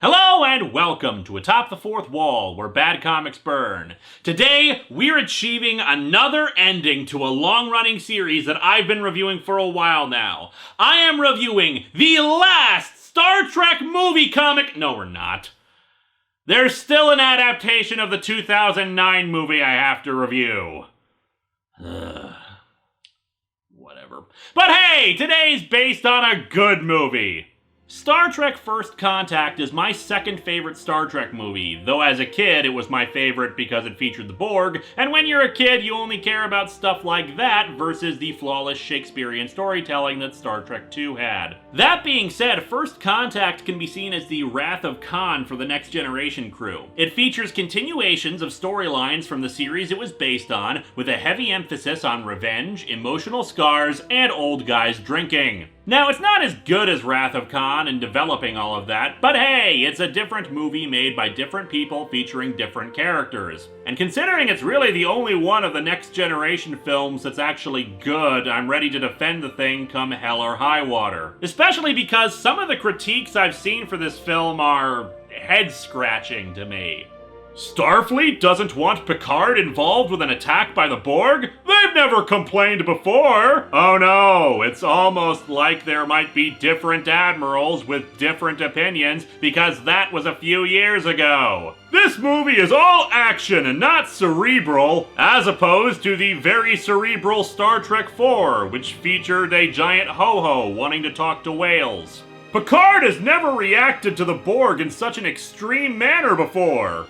Hello and welcome to Atop the Fourth Wall, where bad comics burn. Today, we're achieving another ending to a long-running series that I've been reviewing for a while now. I am reviewing the last Star Trek movie comic. No, we're not. There's still an adaptation of the 2009 movie I have to review. Whatever. But hey, today's based on a good movie. Star Trek First Contact is my second favorite Star Trek movie, though as a kid it was my favorite because it featured the Borg, and when you're a kid you only care about stuff like that versus the flawless Shakespearean storytelling that Star Trek II had. That being said, First Contact can be seen as the Wrath of Khan for the Next Generation crew. It features continuations of storylines from the series it was based on, with a heavy emphasis on revenge, emotional scars, and old guys drinking. Now, it's not as good as Wrath of Khan in developing all of that, but hey, it's a different movie made by different people featuring different characters. And considering it's really the only one of the Next Generation films that's actually good, I'm ready to defend the thing come hell or high water. Especially because some of the critiques I've seen for this film are head-scratching to me. Starfleet doesn't want Picard involved with an attack by the Borg? They've never complained before! Oh no, it's almost like there might be different admirals with different opinions because that was a few years ago. This movie is all action and not cerebral, as opposed to the very cerebral Star Trek IV, which featured a giant ho-ho wanting to talk to whales. Picard has never reacted to the Borg in such an extreme manner before.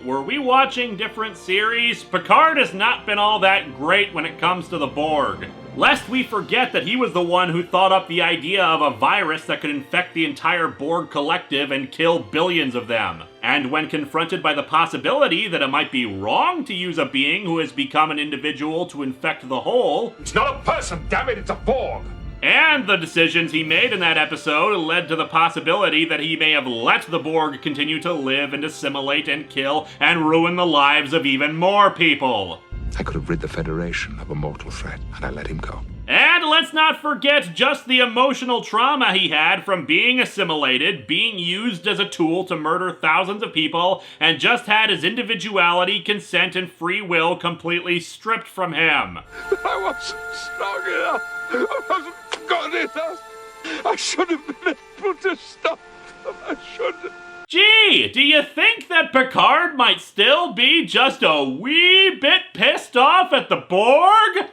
Were we watching different series? Picard has not been all that great when it comes to the Borg. Lest we forget that he was the one who thought up the idea of a virus that could infect the entire Borg collective and kill billions of them. And when confronted by the possibility that it might be wrong to use a being who has become an individual to infect the whole... It's not a person, damn it, it's a Borg! And the decisions he made in that episode led to the possibility that he may have let the Borg continue to live and assimilate and kill and ruin the lives of even more people. I could have rid the Federation of a mortal threat, and I let him go. And let's not forget just the emotional trauma he had from being assimilated, being used as a tool to murder thousands of people, and just had his individuality, consent, and free will completely stripped from him. I wasn't strong enough. I wasn't good enough. I should have been able to stop them. I shouldn't. Gee, do you think that Picard might still be just a wee bit pissed off at the Borg?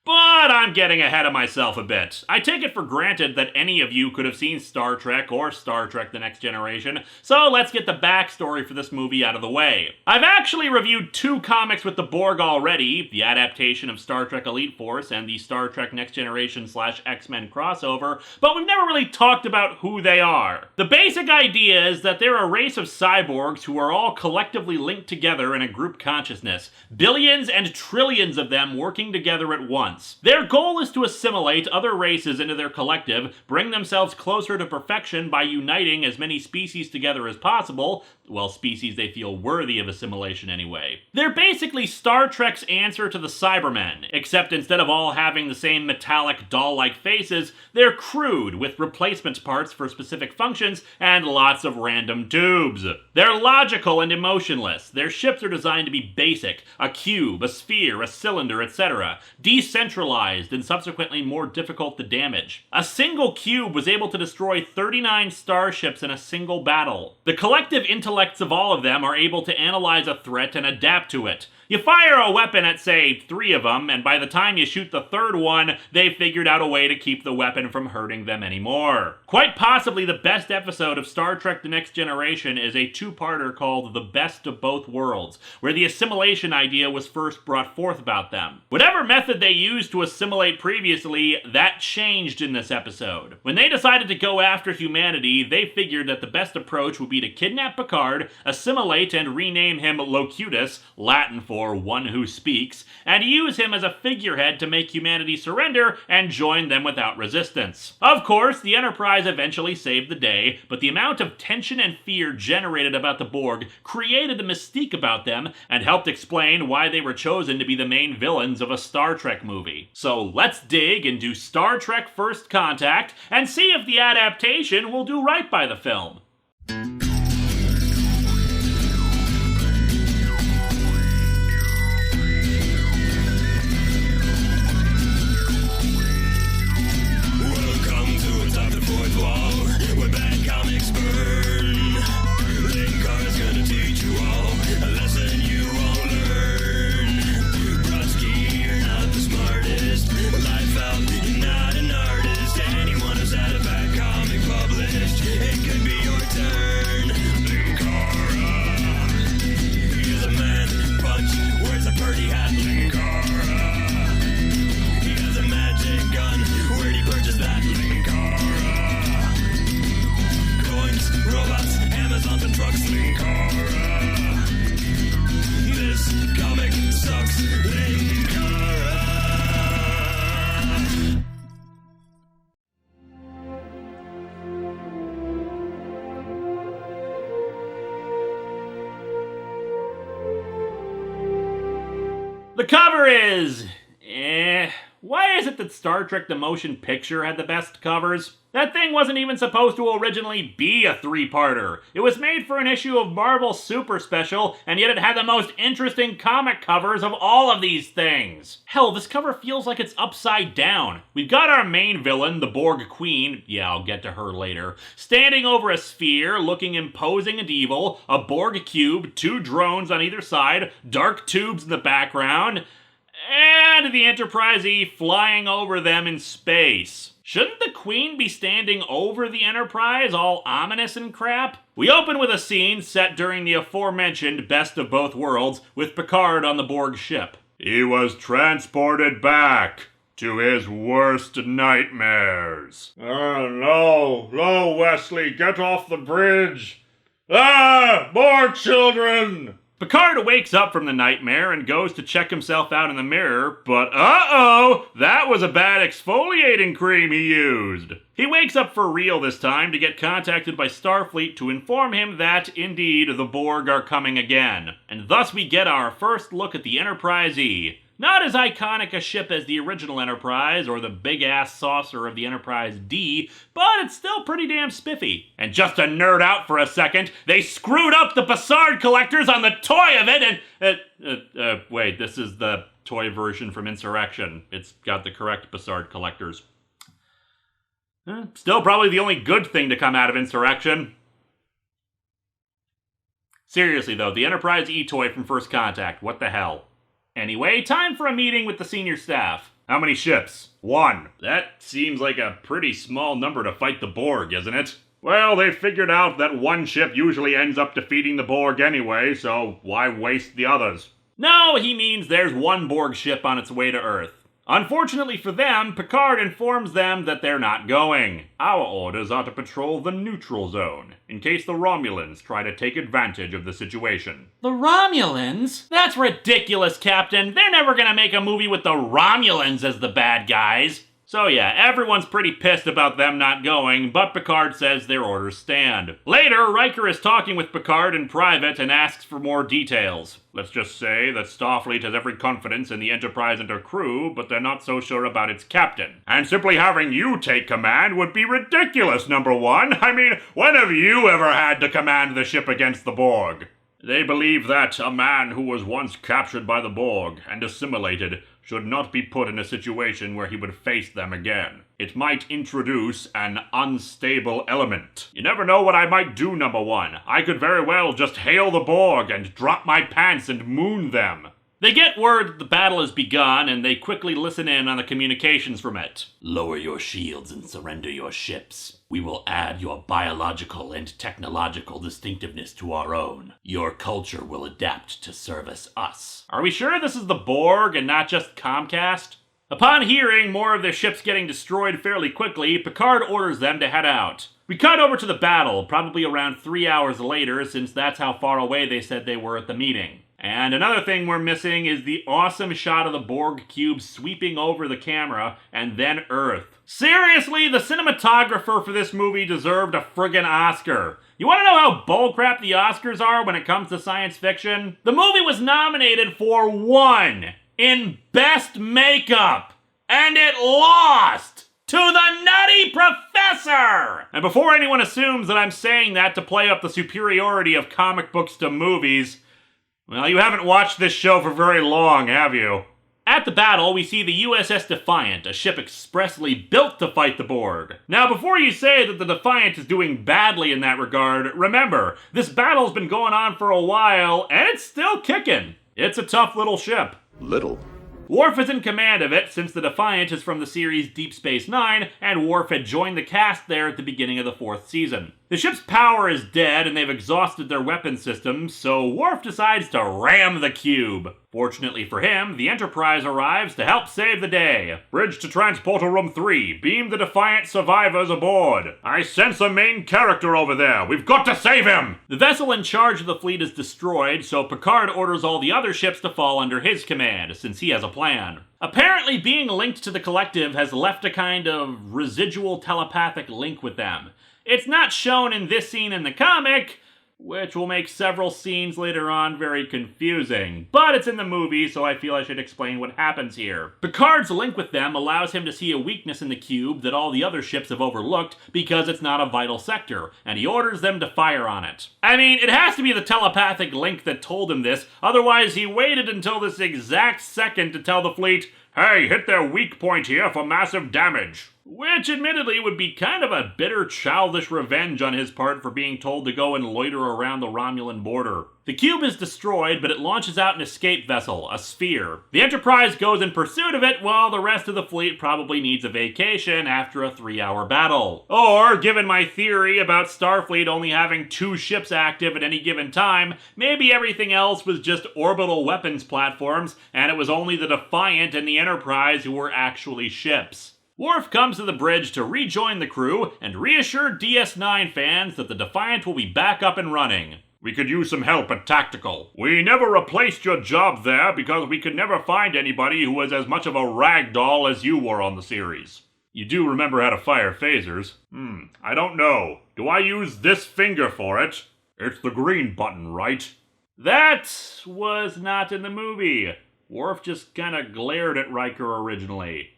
But I'm getting ahead of myself a bit. I take it for granted that any of you could have seen Star Trek or Star Trek The Next Generation, so let's get the backstory for this movie out of the way. I've actually reviewed two comics with the Borg already, the adaptation of Star Trek Elite Force and the Star Trek Next Generation / X-Men crossover, but we've never really talked about who they are. The basic idea is that they're a race of cyborgs who are all collectively linked together in a group consciousness, billions and trillions of them working together at once. Their goal is to assimilate other races into their collective, bring themselves closer to perfection by uniting as many species together as possible, well, species they feel worthy of assimilation anyway. They're basically Star Trek's answer to the Cybermen, except instead of all having the same metallic doll-like faces, they're crude with replacement parts for specific functions and lots of random tubes. They're logical and emotionless. Their ships are designed to be basic, a cube, a sphere, a cylinder, etc., decentralized and subsequently more difficult to damage. A single cube was able to destroy 39 starships in a single battle. The collective intellects of all of them are able to analyze a threat and adapt to it. You fire a weapon at, say, 3 of them, and by the time you shoot the third one, they've figured out a way to keep the weapon from hurting them anymore. Quite possibly the best episode of Star Trek The Next Generation is a two-parter called The Best of Both Worlds, where the assimilation idea was first brought forth about them. Whatever method they used to assimilate previously, that changed in this episode. When they decided to go after humanity, they figured that the best approach would be to kidnap Picard, assimilate and rename him Locutus, Latin for or one who speaks, and use him as a figurehead to make humanity surrender and join them without resistance. Of course, the Enterprise eventually saved the day, but the amount of tension and fear generated about the Borg created the mystique about them and helped explain why they were chosen to be the main villains of a Star Trek movie. So let's dig into Star Trek First Contact and see if the adaptation will do right by the film. Welcome to Atop the Fourth Wall, where bad comics burn. Linkara's gonna teach you all a lesson you won't learn. Brodsky, you're not the smartest. Life out, you're not an artist. Anyone who's had a bad comic published, it could be your turn. Linkara, he's a man punch, wears a pretty hat. Linkara, he has a magic gun. Where'd he purchase that? Linkara, coins, robots, Amazons and trucks. Linkara, this comic sucks. Linkara. The cover is... Why is it that Star Trek The Motion Picture had the best covers? That thing wasn't even supposed to originally be a three-parter. It was made for an issue of Marvel Super Special, and yet it had the most interesting comic covers of all of these things. Hell, this cover feels like it's upside down. We've got our main villain, the Borg Queen, yeah, I'll get to her later, standing over a sphere, looking imposing and evil, a Borg cube, two drones on either side, dark tubes in the background, and the Enterprise E flying over them in space. Shouldn't the Queen be standing over the Enterprise, all ominous and crap? We open with a scene set during the aforementioned Best of Both Worlds, with Picard on the Borg ship. He was transported back to his worst nightmares. Oh, no, Wesley, get off the bridge. Ah, more children! Picard wakes up from the nightmare and goes to check himself out in the mirror, but uh-oh! That was a bad exfoliating cream he used! He wakes up for real this time to get contacted by Starfleet to inform him that, indeed, the Borg are coming again. And thus we get our first look at the Enterprise E. Not as iconic a ship as the original Enterprise or the big-ass saucer of the Enterprise D, but it's still pretty damn spiffy. And just to nerd out for a second, they screwed up the Bussard collectors on the toy of it and... wait, this is the toy version from Insurrection. It's got the correct Bussard collectors. Still probably the only good thing to come out of Insurrection. Seriously though, the Enterprise E toy from First Contact, what the hell? Anyway, time for a meeting with the senior staff. How many ships? 1. That seems like a pretty small number to fight the Borg, isn't it? Well, they figured out that one ship usually ends up defeating the Borg anyway, so why waste the others? No, he means there's one Borg ship on its way to Earth. Unfortunately for them, Picard informs them that they're not going. Our orders are to patrol the neutral zone, in case the Romulans try to take advantage of the situation. The Romulans? That's ridiculous, Captain. They're never gonna make a movie with the Romulans as the bad guys. So yeah, everyone's pretty pissed about them not going, but Picard says their orders stand. Later, Riker is talking with Picard in private and asks for more details. Let's just say that Starfleet has every confidence in the Enterprise and her crew, but they're not so sure about its captain. And simply having you take command would be ridiculous, number one. I mean, when have you ever had to command the ship against the Borg? They believe that a man who was once captured by the Borg and assimilated should not be put in a situation where he would face them again. It might introduce an unstable element. You never know what I might do, number one. I could very well just hail the Borg and drop my pants and moon them. They get word that the battle has begun, and they quickly listen in on the communications from it. Lower your shields and surrender your ships. We will add your biological and technological distinctiveness to our own. Your culture will adapt to service us. Are we sure this is the Borg and not just Comcast? Upon hearing more of their ships getting destroyed fairly quickly, Picard orders them to head out. We cut over to the battle, probably around 3 hours later, since that's how far away they said they were at the meeting. And another thing we're missing is the awesome shot of the Borg cube sweeping over the camera, and then Earth. Seriously, the cinematographer for this movie deserved a friggin' Oscar. You wanna know how bullcrap the Oscars are when it comes to science fiction? The movie was nominated for 1 in Best Makeup, and it lost to the Nutty Professor! And before anyone assumes that I'm saying that to play up the superiority of comic books to movies, well, you haven't watched this show for very long, have you? At the battle, we see the USS Defiant, a ship expressly built to fight the Borg. Now, before you say that the Defiant is doing badly in that regard, remember, this battle's been going on for a while, and it's still kicking. It's a tough little ship. Little. Worf is in command of it, since the Defiant is from the series Deep Space Nine, and Worf had joined the cast there at the beginning of the 4th season. The ship's power is dead, and they've exhausted their weapon systems, so Worf decides to ram the cube. Fortunately for him, the Enterprise arrives to help save the day. Bridge to Transporter Room 3. Beam the Defiant survivors aboard. I sense a main character over there. We've got to save him! The vessel in charge of the fleet is destroyed, so Picard orders all the other ships to fall under his command, since he has a plan. Apparently, being linked to the Collective has left a kind of residual telepathic link with them. It's not shown in this scene in the comic, which will make several scenes later on very confusing. But it's in the movie, so I feel I should explain what happens here. Picard's link with them allows him to see a weakness in the cube that all the other ships have overlooked because it's not a vital sector, and he orders them to fire on it. I mean, it has to be the telepathic link that told him this, otherwise he waited until this exact second to tell the fleet, "Hey, hit their weak point here for massive damage." Which, admittedly, would be kind of a bitter, childish revenge on his part for being told to go and loiter around the Romulan border. The cube is destroyed, but it launches out an escape vessel, a sphere. The Enterprise goes in pursuit of it, while the rest of the fleet probably needs a vacation after a 3-hour battle. Or, given my theory about Starfleet only having 2 ships active at any given time, maybe everything else was just orbital weapons platforms, and it was only the Defiant and the Enterprise who were actually ships. Worf comes to the bridge to rejoin the crew and reassure DS9 fans that the Defiant will be back up and running. "We could use some help at Tactical. We never replaced your job there because we could never find anybody who was as much of a rag doll as you were on the series. You do remember how to fire phasers? I don't know. Do I use this finger for it? It's the green button, right?" That was not in the movie. Worf just kinda glared at Riker originally.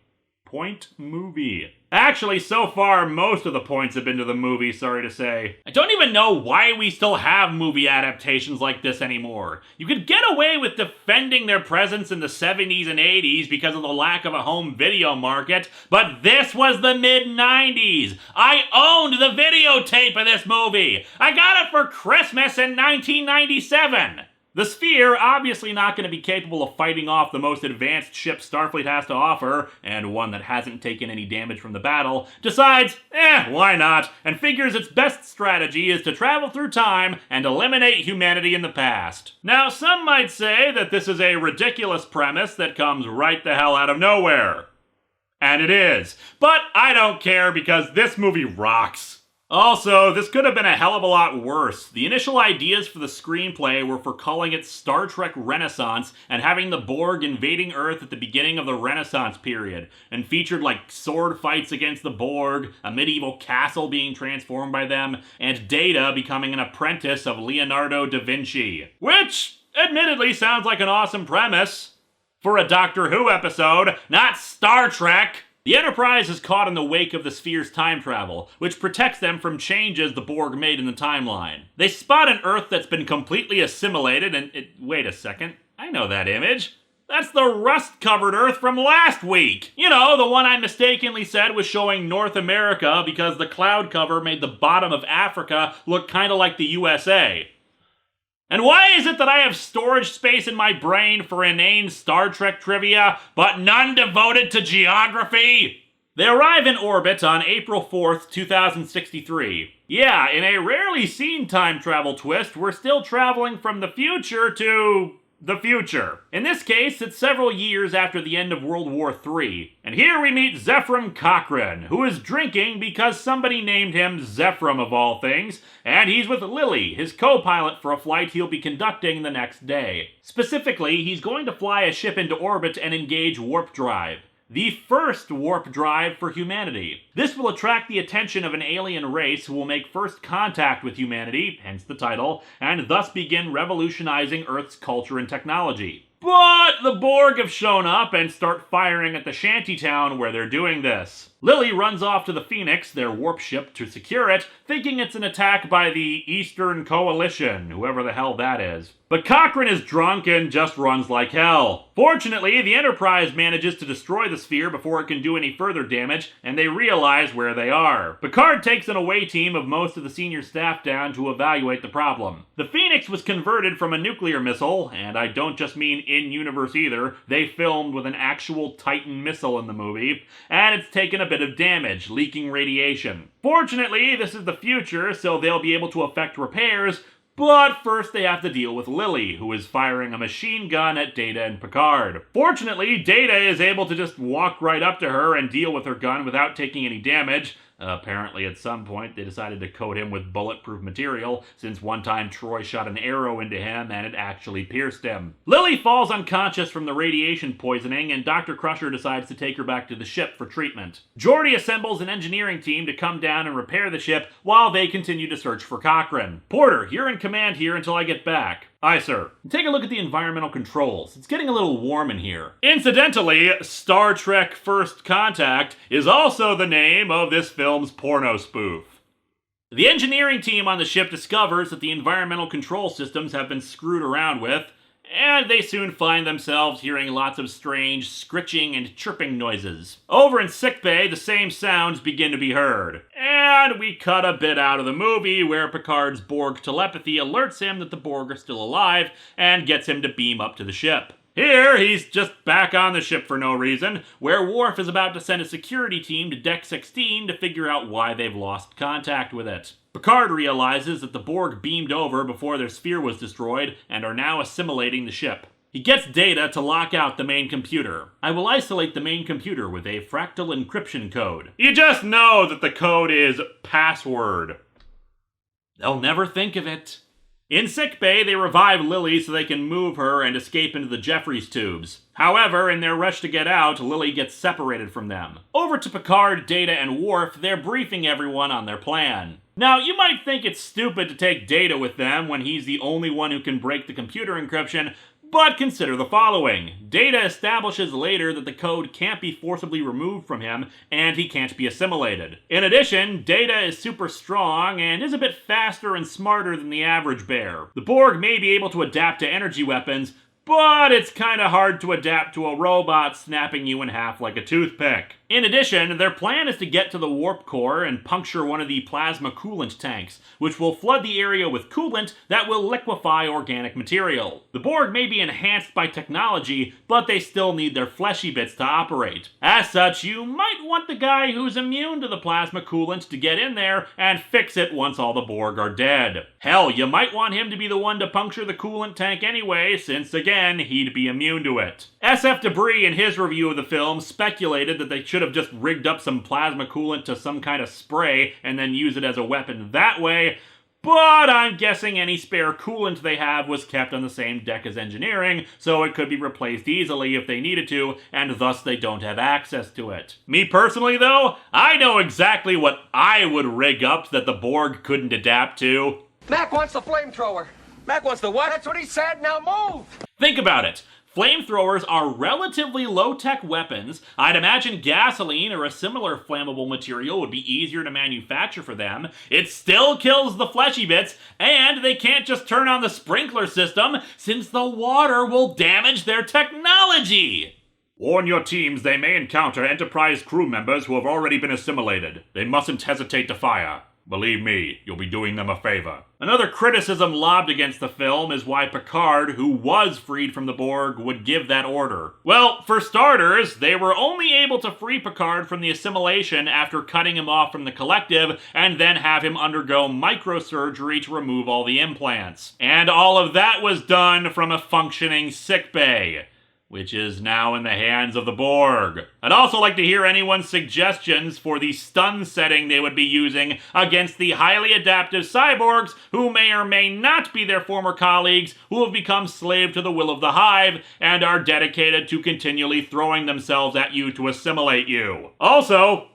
Point movie. Actually, so far, most of the points have been to the movie, sorry to say. I don't even know why we still have movie adaptations like this anymore. You could get away with defending their presence in the 70s and 80s because of the lack of a home video market, but this was the mid-90s. I owned the videotape of this movie. I got it for Christmas in 1997. The Sphere, obviously not going to be capable of fighting off the most advanced ship Starfleet has to offer, and one that hasn't taken any damage from the battle, decides, why not, and figures its best strategy is to travel through time and eliminate humanity in the past. Now, some might say that this is a ridiculous premise that comes right the hell out of nowhere. And it is. But I don't care because this movie rocks. Also, this could have been a hell of a lot worse. The initial ideas for the screenplay were for calling it Star Trek Renaissance and having the Borg invading Earth at the beginning of the Renaissance period, and featured like sword fights against the Borg, a medieval castle being transformed by them, and Data becoming an apprentice of Leonardo da Vinci. Which, admittedly, sounds like an awesome premise for a Doctor Who episode, not Star Trek. The Enterprise is caught in the wake of the Sphere's time travel, which protects them from changes the Borg made in the timeline. They spot an Earth that's been completely assimilated and... wait a second. I know that image. That's the rust-covered Earth from last week! You know, the one I mistakenly said was showing North America because the cloud cover made the bottom of Africa look kinda like the USA. And why is it that I have storage space in my brain for inane Star Trek trivia, but none devoted to geography? They arrive in orbit on April 4th, 2063. Yeah, in a rarely seen time travel twist, we're still traveling from the future to the future. In this case, it's several years after the end of World War III. And here we meet Zefram Cochrane, who is drinking because somebody named him Zefram of all things, and he's with Lily, his co-pilot for a flight he'll be conducting the next day. Specifically, he's going to fly a ship into orbit and engage warp drive. The first warp drive for humanity. This will attract the attention of an alien race who will make first contact with humanity, hence the title, and thus begin revolutionizing Earth's culture and technology. But the Borg have shown up and start firing at the shantytown where they're doing this. Lily runs off to the Phoenix, their warp ship, to secure it, thinking it's an attack by the Eastern Coalition, whoever the hell that is. But Cochrane is drunk and just runs like hell. Fortunately, the Enterprise manages to destroy the sphere before it can do any further damage, and they realize where they are. Picard takes an away team of most of the senior staff down to evaluate the problem. The Phoenix was converted from a nuclear missile, and I don't just mean in-universe either, they filmed with an actual Titan missile in the movie, and it's taken a bit of damage, leaking radiation. Fortunately, this is the future, so they'll be able to effect repairs, but first they have to deal with Lily, who is firing a machine gun at Data and Picard. Fortunately, Data is able to just walk right up to her and deal with her gun without taking any damage. Apparently at some point they decided to coat him with bulletproof material, since one time Troy shot an arrow into him and it actually pierced him. Lily falls unconscious from the radiation poisoning, and Dr. Crusher decides to take her back to the ship for treatment. Geordi assembles an engineering team to come down and repair the ship while they continue to search for Cochrane. Porter, you're in command here until I get back. Aye, sir. Take a look at the environmental controls. It's getting a little warm in here. Incidentally, Star Trek First Contact is also the name of this film's porno spoof. The engineering team on the ship discovers that the environmental control systems have been screwed around with, and they soon find themselves hearing lots of strange scritching and chirping noises. Over in sickbay, the same sounds begin to be heard. And we cut a bit out of the movie where Picard's Borg telepathy alerts him that the Borg are still alive and gets him to beam up to the ship. Here, he's just back on the ship for no reason, where Worf is about to send a security team to Deck 16 to figure out why they've lost contact with it. Picard realizes that the Borg beamed over before their sphere was destroyed and are now assimilating the ship. He gets Data to lock out the main computer. I will isolate the main computer with a fractal encryption code. You just know that the code is password. They'll never think of it. In sickbay, they revive Lily so they can move her and escape into the Jeffries tubes. However, in their rush to get out, Lily gets separated from them. Over to Picard, Data, and Worf, they're briefing everyone on their plan. Now, you might think it's stupid to take Data with them when he's the only one who can break the computer encryption, but consider the following. Data establishes later that the code can't be forcibly removed from him, and he can't be assimilated. In addition, Data is super strong and is a bit faster and smarter than the average bear. The Borg may be able to adapt to energy weapons, but it's kinda hard to adapt to a robot snapping you in half like a toothpick. In addition, their plan is to get to the warp core and puncture one of the plasma coolant tanks, which will flood the area with coolant that will liquefy organic material. The Borg may be enhanced by technology, but they still need their fleshy bits to operate. As such, you might want the guy who's immune to the plasma coolant to get in there and fix it once all the Borg are dead. Hell, you might want him to be the one to puncture the coolant tank anyway, since again, he'd be immune to it. SF Debris in his review of the film speculated that they should have just rigged up some plasma coolant to some kind of spray and then use it as a weapon that way, but I'm guessing any spare coolant they have was kept on the same deck as engineering, so it could be replaced easily if they needed to, and thus they don't have access to it. Me personally though, I know exactly what I would rig up that the Borg couldn't adapt to. Mac wants the flamethrower. Mac wants the what? That's what he said, now move! Think about it. Flamethrowers are relatively low-tech weapons. I'd imagine gasoline or a similar flammable material would be easier to manufacture for them. It still kills the fleshy bits, and they can't just turn on the sprinkler system, since the water will damage their technology. Warn your teams they may encounter Enterprise crew members who have already been assimilated. They mustn't hesitate to fire. Believe me, you'll be doing them a favor. Another criticism lobbed against the film is why Picard, who was freed from the Borg, would give that order. Well, for starters, they were only able to free Picard from the assimilation after cutting him off from the collective and then have him undergo microsurgery to remove all the implants. And all of that was done from a functioning sickbay, which is now in the hands of the Borg. I'd also like to hear anyone's suggestions for the stun setting they would be using against the highly adaptive cyborgs who may or may not be their former colleagues who have become slave to the will of the Hive and are dedicated to continually throwing themselves at you to assimilate you. Also,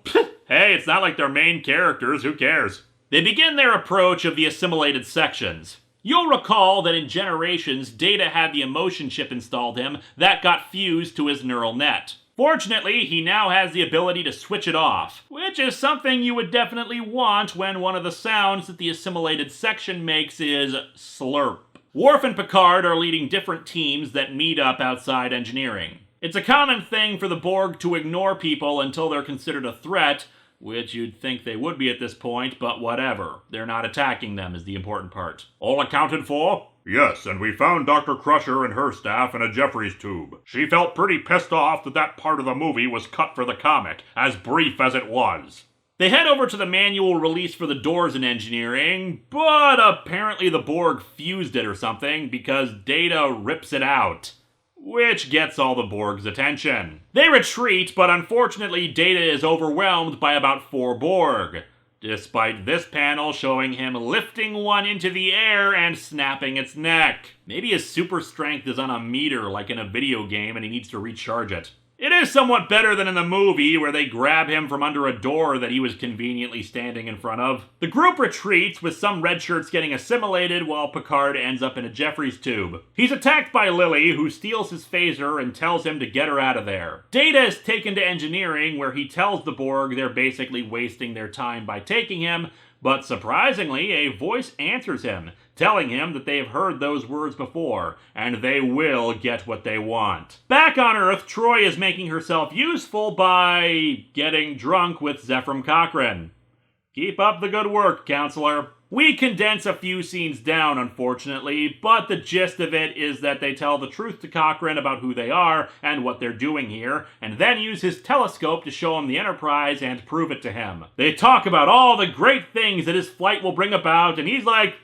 hey, it's not like they're main characters, who cares? They begin their approach of the assimilated sections. You'll recall that in Generations, Data had the emotion chip installed him that got fused to his neural net. Fortunately, he now has the ability to switch it off, which is something you would definitely want when one of the sounds that the assimilated section makes is slurp. Worf and Picard are leading different teams that meet up outside engineering. It's a common thing for the Borg to ignore people until they're considered a threat, which you'd think they would be at this point, but whatever. They're not attacking them is the important part. All accounted for? Yes, and we found Dr. Crusher and her staff in a Jeffries tube. She felt pretty pissed off that that part of the movie was cut for the comic, as brief as it was. They head over to the manual release for the doors in engineering, but apparently the Borg fused it or something because Data rips it out, which gets all the Borg's attention. They retreat, but unfortunately Data is overwhelmed by about 4 Borg, despite this panel showing him lifting one into the air and snapping its neck. Maybe his super strength is on a meter like in a video game and he needs to recharge it. It is somewhat better than in the movie, where they grab him from under a door that he was conveniently standing in front of. The group retreats, with some red shirts getting assimilated while Picard ends up in a Jeffries tube. He's attacked by Lily, who steals his phaser and tells him to get her out of there. Data is taken to engineering, where he tells the Borg they're basically wasting their time by taking him, but surprisingly, a voice answers him, telling him that they've heard those words before, and they will get what they want. Back on Earth, Troy is making herself useful by getting drunk with Zefram Cochrane. Keep up the good work, counselor. We condense a few scenes down, unfortunately, but the gist of it is that they tell the truth to Cochrane about who they are and what they're doing here, and then use his telescope to show him the Enterprise and prove it to him. They talk about all the great things that his flight will bring about, and he's like,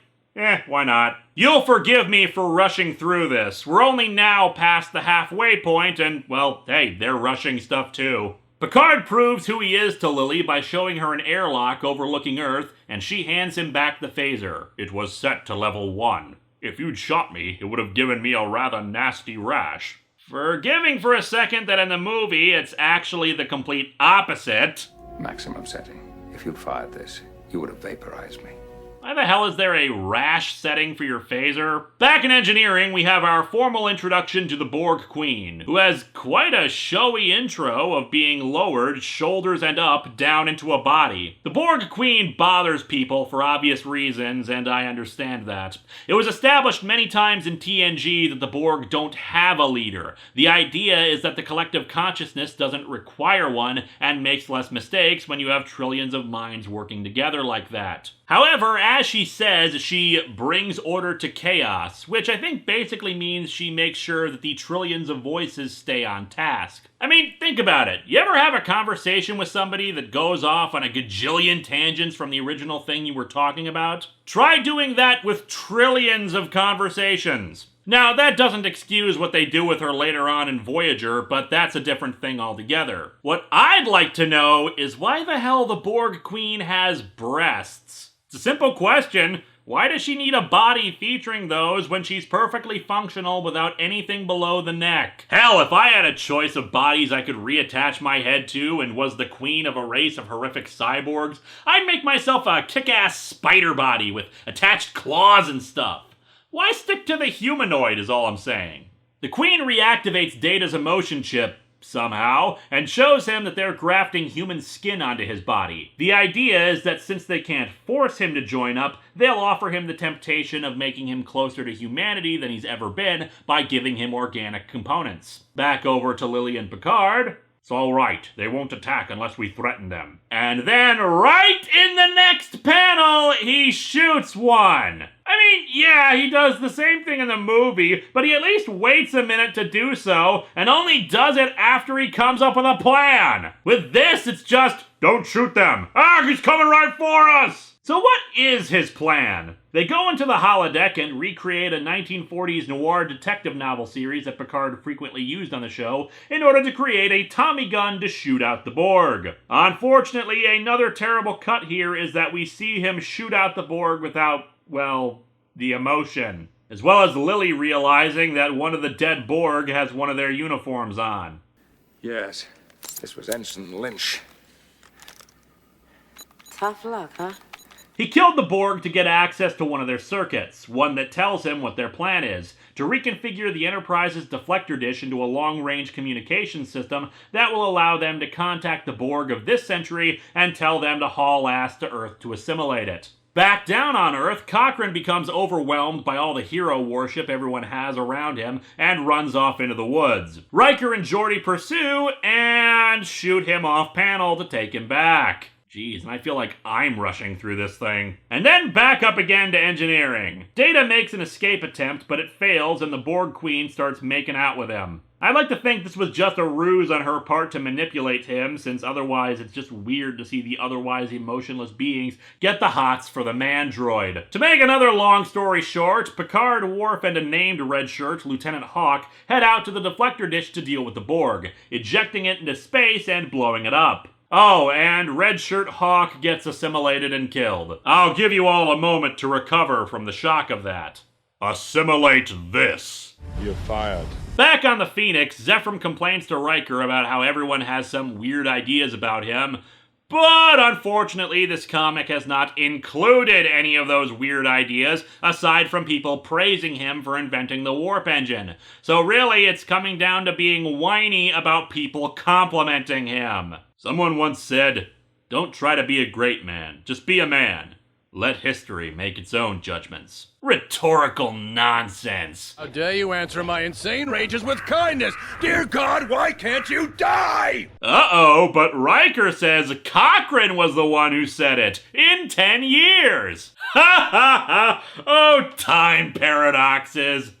why not? You'll forgive me for rushing through this. We're only now past the halfway point, and, well, hey, they're rushing stuff too. Picard proves who he is to Lily by showing her an airlock overlooking Earth, and she hands him back the phaser. It was set to level 1. If you'd shot me, it would have given me a rather nasty rash. Forgiving for a second that in the movie it's actually the complete opposite. Maximum setting. If you'd fired this, you would have vaporized me. Why the hell is there a rash setting for your phaser? Back in engineering, we have our formal introduction to the Borg Queen, who has quite a showy intro of being lowered, shoulders and up, down into a body. The Borg Queen bothers people for obvious reasons, and I understand that. It was established many times in TNG that the Borg don't have a leader. The idea is that the collective consciousness doesn't require one, and makes less mistakes when you have trillions of minds working together like that. However, as she says, she brings order to chaos, which I think basically means she makes sure that the trillions of voices stay on task. I mean, think about it. You ever have a conversation with somebody that goes off on a gajillion tangents from the original thing you were talking about? Try doing that with trillions of conversations. Now, that doesn't excuse what they do with her later on in Voyager, but that's a different thing altogether. What I'd like to know is why the hell the Borg Queen has breasts. It's a simple question. Why does she need a body featuring those when she's perfectly functional without anything below the neck? Hell, if I had a choice of bodies I could reattach my head to and was the queen of a race of horrific cyborgs, I'd make myself a kick-ass spider body with attached claws and stuff. Why stick to the humanoid is all I'm saying. The Queen reactivates Data's emotion chip somehow, and shows him that they're grafting human skin onto his body. The idea is that since they can't force him to join up, they'll offer him the temptation of making him closer to humanity than he's ever been by giving him organic components. Back over to Lily and Picard. It's all right. They won't attack unless we threaten them. And then right in the next panel, he shoots one. I mean, yeah, he does the same thing in the movie, but he at least waits a minute to do so, and only does it after he comes up with a plan. With this, it's just, don't shoot them. Ah, he's coming right for us! So what is his plan? They go into the holodeck and recreate a 1940s noir detective novel series that Picard frequently used on the show in order to create a Tommy gun to shoot out the Borg. Unfortunately, another terrible cut here is that we see him shoot out the Borg without, well, the emotion. As well as Lily realizing that one of the dead Borg has one of their uniforms on. Yes, this was Ensign Lynch. Tough luck, huh? He killed the Borg to get access to one of their circuits, one that tells him what their plan is, to reconfigure the Enterprise's deflector dish into a long-range communication system that will allow them to contact the Borg of this century and tell them to haul ass to Earth to assimilate it. Back down on Earth, Cochrane becomes overwhelmed by all the hero worship everyone has around him and runs off into the woods. Riker and Geordi pursue and shoot him off panel to take him back. Jeez, and I feel like I'm rushing through this thing. And then back up again to engineering. Data makes an escape attempt, but it fails and the Borg Queen starts making out with him. I'd like to think this was just a ruse on her part to manipulate him, since otherwise it's just weird to see the otherwise emotionless beings get the hots for the man droid. To make another long story short, Picard, Worf, and a named red shirt, Lieutenant Hawk, head out to the deflector dish to deal with the Borg, ejecting it into space and blowing it up. Oh, and Red Shirt Hawk gets assimilated and killed. I'll give you all a moment to recover from the shock of that. Assimilate this. You're fired. Back on the Phoenix, Zefram complains to Riker about how everyone has some weird ideas about him, but unfortunately this comic has not included any of those weird ideas aside from people praising him for inventing the warp engine. So really it's coming down to being whiny about people complimenting him. Someone once said, "Don't try to be a great man, just be a man. Let history make its own judgments." Rhetorical nonsense. How dare you answer my insane rages with kindness? Dear God, why can't you die? Uh-oh, but Riker says Cochrane was the one who said it, in 10 years. Ha ha ha! Oh, time paradoxes.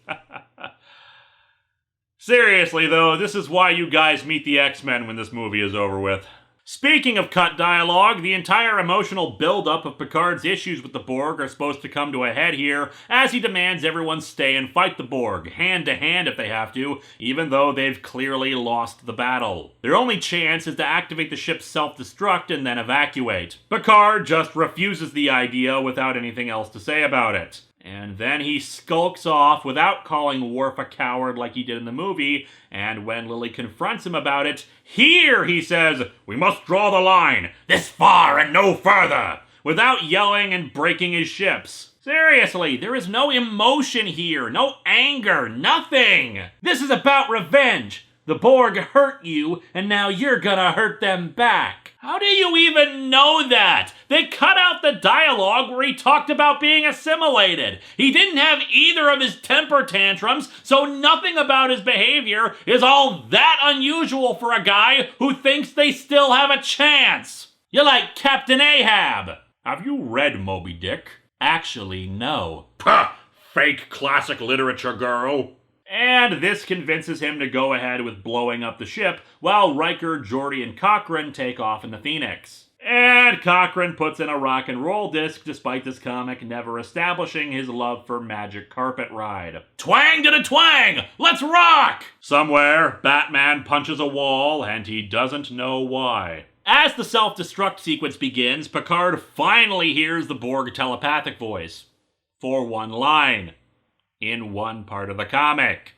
Seriously though, this is why you guys meet the X-Men when this movie is over with. Speaking of cut dialogue, the entire emotional build-up of Picard's issues with the Borg are supposed to come to a head here, as he demands everyone stay and fight the Borg, hand to hand if they have to, even though they've clearly lost the battle. Their only chance is to activate the ship's self-destruct and then evacuate. Picard just refuses the idea without anything else to say about it. And then he skulks off without calling Worf a coward like he did in the movie, and when Lily confronts him about it, here he says, "We must draw the line, this far and no further," without yelling and breaking his ships. Seriously, there is no emotion here, no anger, nothing. This is about revenge. The Borg hurt you, and now you're gonna hurt them back. How do you even know that? They cut out the dialogue where he talked about being assimilated. He didn't have either of his temper tantrums, so nothing about his behavior is all that unusual for a guy who thinks they still have a chance. You're like Captain Ahab. Have you read Moby Dick? Actually, no. Puh! Fake classic literature girl. And this convinces him to go ahead with blowing up the ship, while Riker, Geordi, and Cochrane take off in the Phoenix. And Cochrane puts in a rock and roll disc, despite this comic never establishing his love for Magic Carpet Ride. Twang to the twang! Let's rock! Somewhere, Batman punches a wall, and he doesn't know why. As the self-destruct sequence begins, Picard finally hears the Borg telepathic voice. For one line. In one part of the comic.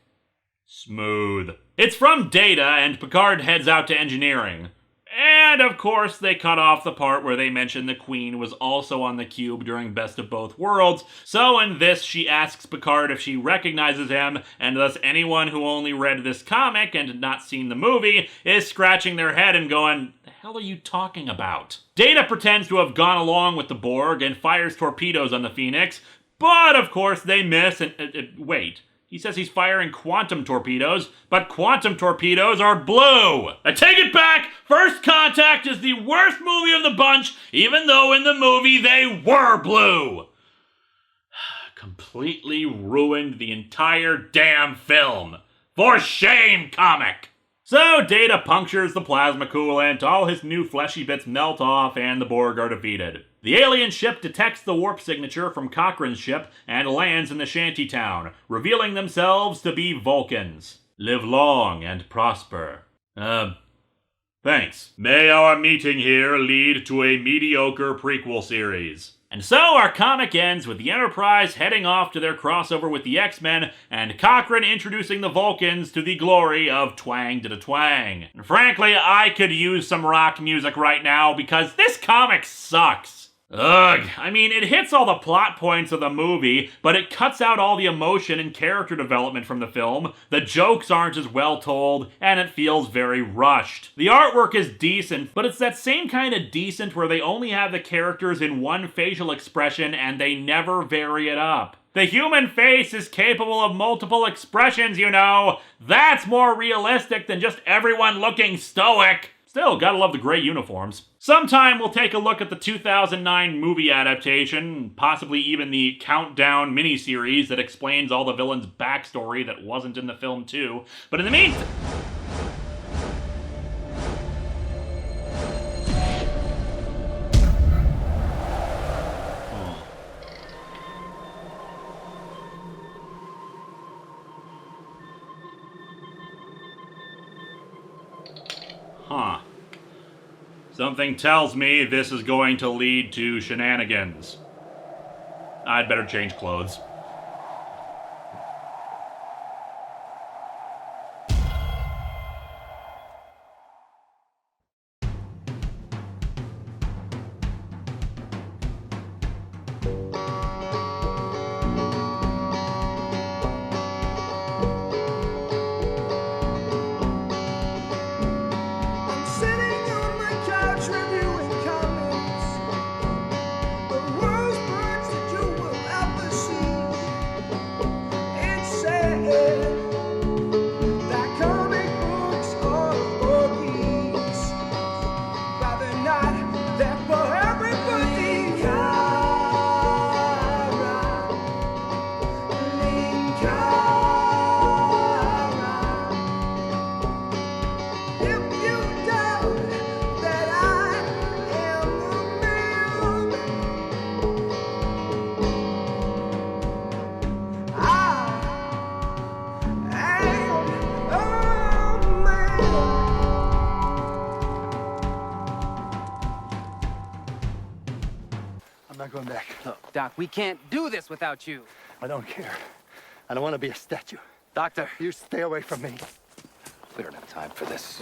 Smooth. It's from Data, and Picard heads out to engineering. And of course, they cut off the part where they mention the Queen was also on the cube during Best of Both Worlds, so in this she asks Picard if she recognizes him, and thus anyone who only read this comic and not seen the movie is scratching their head and going, "The hell are you talking about?" Data pretends to have gone along with the Borg and fires torpedoes on the Phoenix, but of course they miss and wait. He says he's firing quantum torpedoes, but quantum torpedoes are blue. I take it back. First Contact is the worst movie of the bunch, even though in the movie they were blue. Completely ruined the entire damn film. For shame, comic! So Data punctures the plasma coolant, all his new fleshy bits melt off, and the Borg are defeated. The alien ship detects the warp signature from Cochrane's ship and lands in the shantytown, revealing themselves to be Vulcans. Live long and prosper. Thanks. May our meeting here lead to a mediocre prequel series. And so our comic ends with the Enterprise heading off to their crossover with the X-Men, and Cochrane introducing the Vulcans to the glory of twang-da-da-twang. And frankly, I could use some rock music right now because this comic sucks. Ugh, I mean, it hits all the plot points of the movie, but it cuts out all the emotion and character development from the film, the jokes aren't as well told, and it feels very rushed. The artwork is decent, but it's that same kind of decent where they only have the characters in one facial expression and they never vary it up. The human face is capable of multiple expressions, you know. That's more realistic than just everyone looking stoic. Still, gotta love the gray uniforms. Sometime we'll take a look at the 2009 movie adaptation, possibly even the Countdown miniseries that explains all the villains' backstory that wasn't in the film too. But in the meantime... Huh. Something tells me this is going to lead to shenanigans. I'd better change clothes. not going back. Look, Doc, we can't do this without you. I don't care. I don't want to be a statue. Doctor. You stay away from me. We don't have time for this.